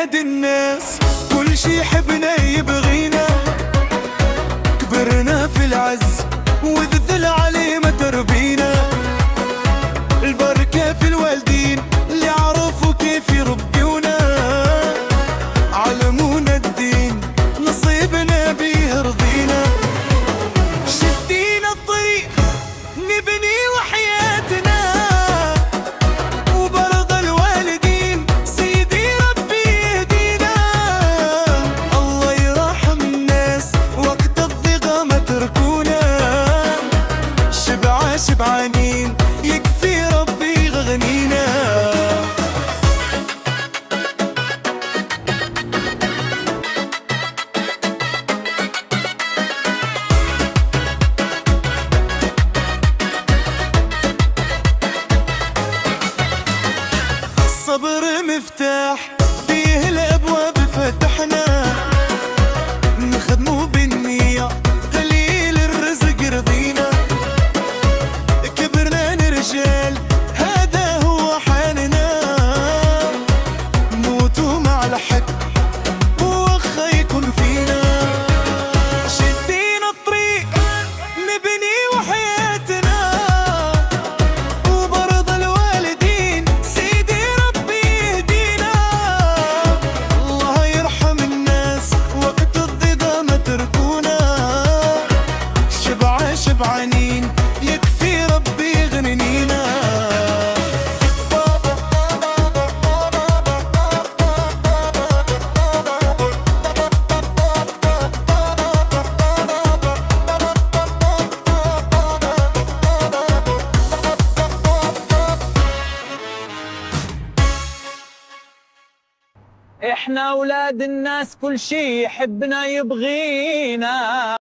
ولاد الناس كل شي حبنا يبغينا، كبرنا في العز والذل عليه ما تربينا. البركة في الوالدين اللي عرفوا كيف يربيونا، علمونا الدين نصيبنا بيه رضينا. شدينا الطريق نبني وحياتنا، وبرضى الوالدين سيدي ربي يهدينا. الله يرحم الناس وقت الضيقة ما تركونا، شبعانين يكفي ربي يغنينا. الصبر مفتاح فيه الأبواب فتحنا، نخدمه بالنية قليل الرزق رضينا. كبرنا نرجال هذا هو حالنا، موتوا مع الحق وخا يكون فينا. شدينا الطريق نبني وحياتنا، وبرضى الوالدين سيدي ربي يهدينا. الله يرحم الناس وقت الضيقة ما تركونا، شبعانين يكفي ربي يغنينا. احنا ولاد الناس كل شي يحبنا يبغينا.